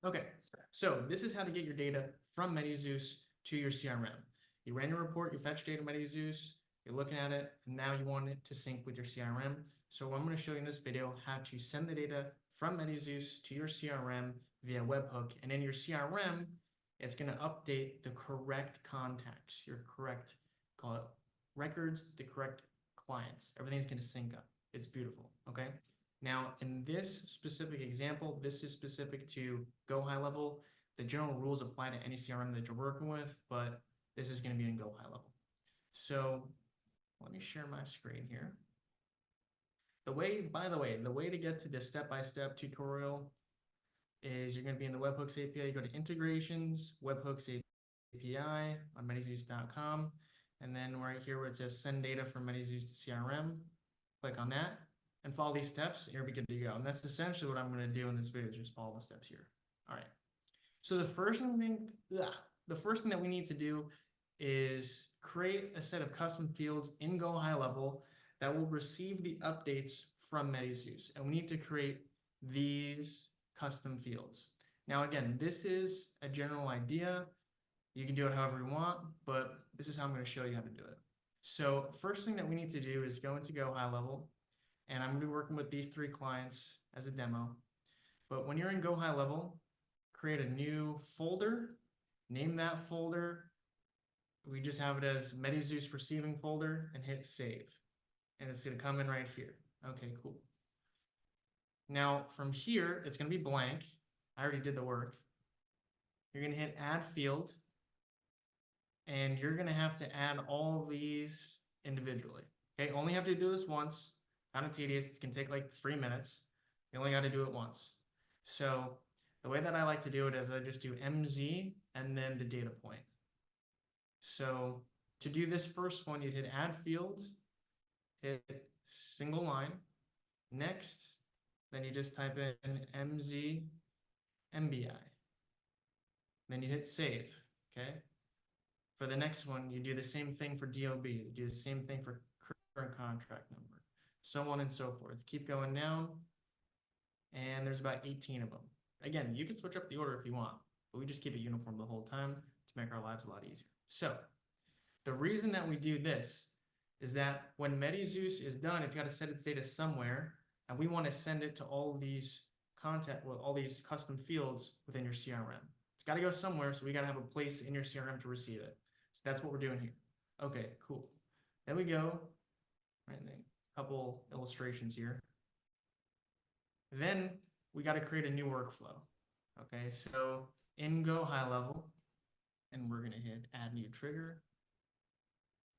Okay, so this is how to get your data from MediZues to your CRM. You ran your report, you fetched data MediZues, you're looking at it, and now you want it to sync with your CRM. So I'm going to show you in this video how to send the data from MediZues to your CRM via webhook. And in your CRM, it's going to update the correct contacts, your correct, call it records, the correct clients. Everything's going to sync up. It's beautiful, okay? Now, in this specific example, this is specific to GoHighLevel. The general rules apply to any CRM that you're working with, but this is going to be in GoHighLevel. So let me share my screen here. By the way, the way to get to this step-by-step tutorial is you're going to be in the webhooks API. You go to integrations, webhooks API on MediZues.com. And then right here where it says send data from MediZues to CRM, click on that and follow these steps, and you'll be good to go. And that's essentially what I'm going to do in this video, is just follow the steps here. All right. So the first thing that we need to do is create a set of custom fields in GoHighLevel that will receive the updates from MediZues. And we need to create these custom fields. Now, again, this is a general idea. You can do it however you want, but this is how I'm going to show you how to do it. So first thing that we need to do is go into GoHighLevel, and I'm going to be working with these 3 clients as a demo. But when you're in GoHighLevel, create a new folder, name that folder. We just have it as MediZues receiving folder and hit save. And it's going to come in right here. Okay, cool. Now from here, it's going to be blank. I already did the work. You're going to hit add field. And you're going to have to add all of these individually. Okay, only have to do this once. Kind of tedious. It's going to take like 3 minutes. You only got to do it once. So the way that I like to do it is I just do MZ and then the data point. So to do this first one, you'd hit add fields, hit single line. Next, then you just type in MZ MBI. Then you hit save. Okay. For the next one, you do the same thing for DOB. You do the same thing for current contract number, so on and so forth. Keep going down, and there's about 18 of them. Again, you can switch up the order if you want, but we just keep it uniform the whole time to make our lives a lot easier. So the reason that we do this is that when MediZues is done, it's got to set its data somewhere, and we want to send it to all these all these custom fields within your CRM. It's got to go somewhere, so we got to have a place in your CRM to receive it. So that's what we're doing here. Okay, cool. Then we go, right, a couple illustrations here. Then we got to create a new workflow. Okay, so in GoHighLevel, and we're going to hit add new trigger,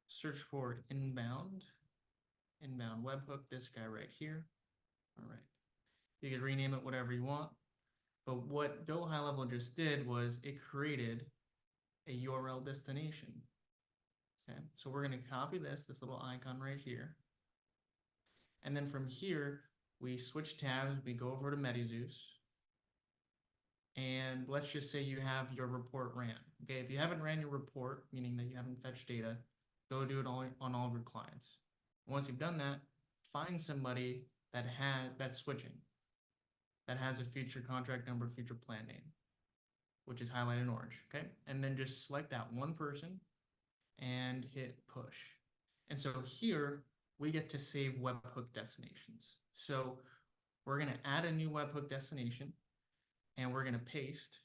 search for inbound webhook, this guy right here. All right, you can rename it whatever you want. But what GoHighLevel just did was it created a URL destination. Okay, so we're going to copy this little icon right here. And then from here, we switch tabs, we go over to MediZues. And let's just say you have your report ran. Okay, if you haven't ran your report, meaning that you haven't fetched data, go do it on all of your clients. Once you've done that, find somebody that's switching, that has a future contract number, future plan name, which is highlighted in orange, okay? And then just select that one person and hit push. And so here we get to save webhook destinations. So we're going to add a new webhook destination and we're going to paste,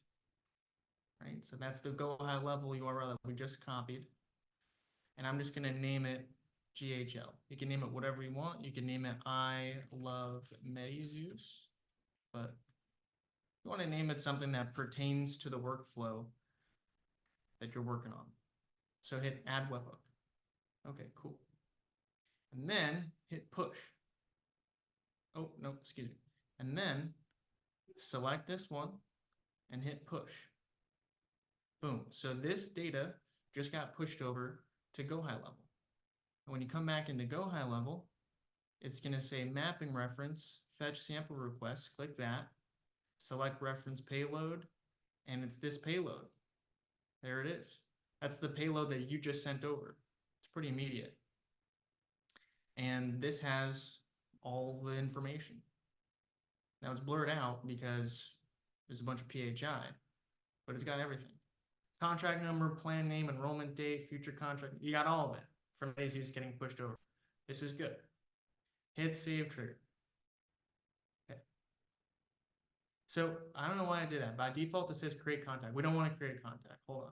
right? So that's the GoHighLevel URL that we just copied. And I'm just going to name it GHL. You can name it whatever you want. You can name it I love MediZues, but you want to name it something that pertains to the workflow that you're working on. So hit add webhook. Okay, cool. And then hit push. Oh, no, excuse me. And then select this one and hit push. Boom. So this data just got pushed over to GoHighLevel. And when you come back into GoHighLevel, it's going to say mapping reference, fetch sample request. Click that. Select reference payload, and it's this payload. There it is. That's the payload that you just sent over. It's pretty immediate. And this has all the information. Now it's blurred out because There's a bunch of PHI, but it's got everything. Contract number, plan name, enrollment date, future contract. You got all of it from MediZues getting pushed over. This is good. Hit save trigger. Okay. So I don't know why I did that. By default, it says create contact. We don't want to create a contact. Hold on.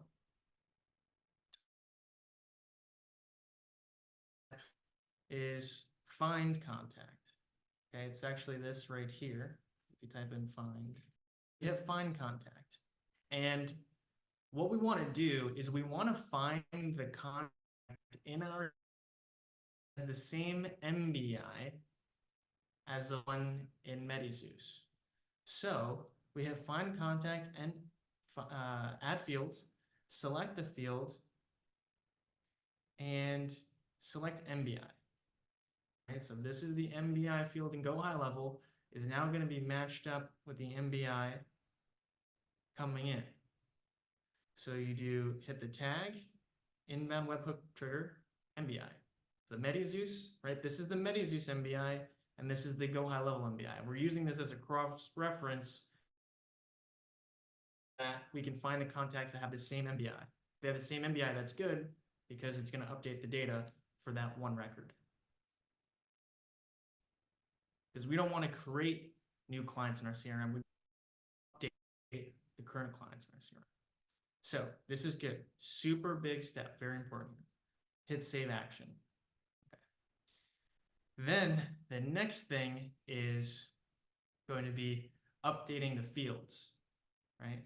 Is find contact. Okay, it's actually this right here. If you type in find, you hit find contact. And what we want to do is we want to find the contact in our the same MBI as the one in MediZues. So we have find contact and add fields, select the field, and select MBI. Right, so this is the MBI field in GoHighLevel is now going to be matched up with the MBI coming in. So you do hit the tag, inbound webhook trigger, MBI. The MediZues, right? This is the MediZues MBI, and this is the GoHighLevel MBI. We're using this as a cross-reference that we can find the contacts that have the same MBI. If they have the same MBI, that's good because it's going to update the data for that one record. Because we don't want to create new clients in our CRM. We update the current clients in our CRM. So this is good. Super big step, very important. Hit save action. Okay. Then the next thing is going to be updating the fields, right?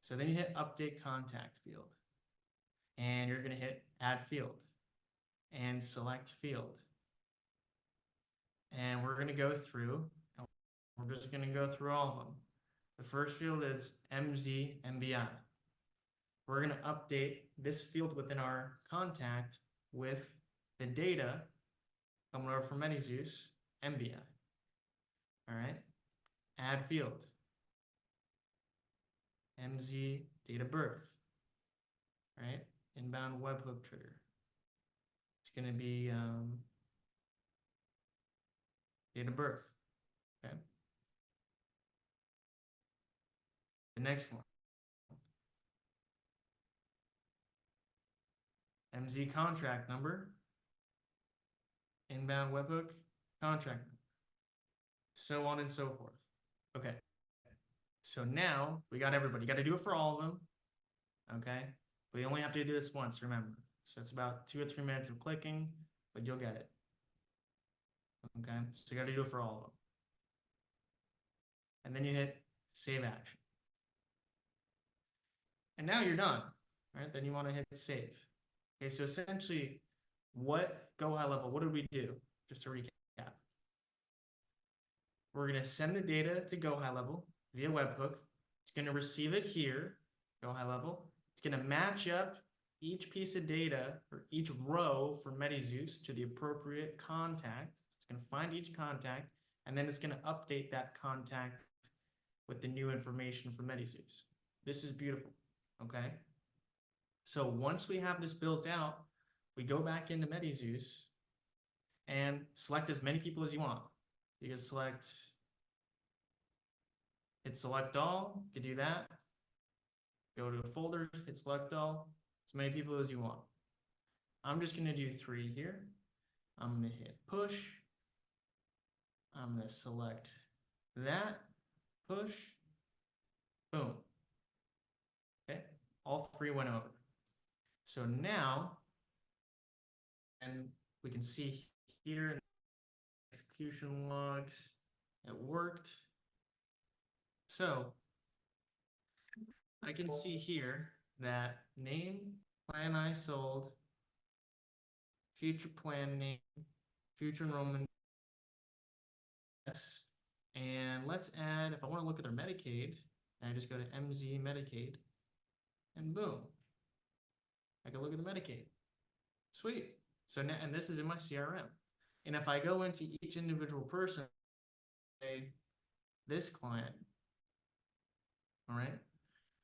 So then you hit update contact field, and you're going to hit add field and select field. And we're going to go through, and we're just going to go through all of them. The first field is MZ MBI. We're going to update this field within our contact with the data coming over from MediZues MBI. All right. Add field. MZ date of birth. Right. Inbound webhook trigger. It's going to be date of birth. Okay. The next one. MZ contract number. Inbound webhook contract number. So on and so forth. Okay. So now we got everybody. You got to do it for all of them. Okay. But you only have to do this once, remember. So it's about 2 or 3 minutes of clicking, but you'll get it. Okay. So you got to do it for all of them. And then you hit save action. And now you're done. All right. Then you want to hit save. Okay. So essentially, what GoHighLevel, what did we do? Just to recap. We're going to send the data to GoHighLevel via webhook. It's going to receive it here, GoHighLevel. It's going to match up each piece of data or each row for MediZues to the appropriate contact. It's going to find each contact, and then it's going to update that contact with the new information from MediZues. This is beautiful, okay? So once we have this built out, we go back into MediZues and select as many people as you want. You can select, hit select all, you can do that. Go to a folder, hit select all, as many people as you want. I'm just gonna do 3 here. I'm gonna hit push. I'm gonna select that, push, boom. Okay, all 3 went over. So now, and we can see here in the execution logs, it worked. So I can see here that name, plan I sold, future plan name, future enrollment. Yes. And let's add, if I want to look at their Medicaid, I just go to MZ Medicaid, and boom, I can look at the Medicaid. Sweet. So now, and this is in my CRM. And if I go into each individual person, say this client, all right,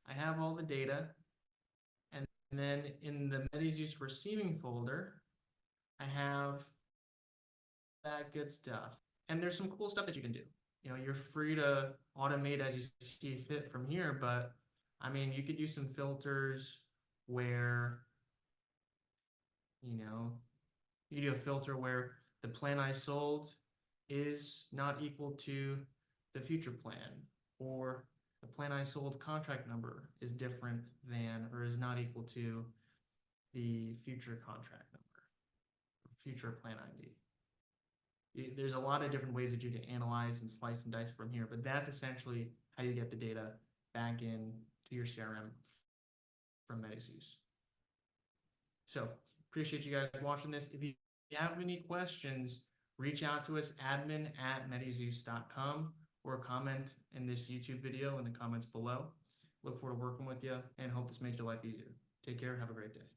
I have all the data. And then in the MediZues receiving folder, I have that good stuff. And there's some cool stuff that you can do. you're free to automate as you see fit from here, but I mean, you could do some filters where, you know, you do a filter where the plan I sold is not equal to the future plan, or the plan I sold contract number is different than or is not equal to the future contract number, future plan ID. There's a lot of different ways that you can analyze and slice and dice from here, but that's essentially how you get the data back in to your CRM from MediZues. So appreciate you guys watching this. If you have any questions, reach out to us, admin@medizeus.com, or comment in this YouTube video in the comments below. Look forward to working with you and hope this makes your life easier. Take care. Have a great day.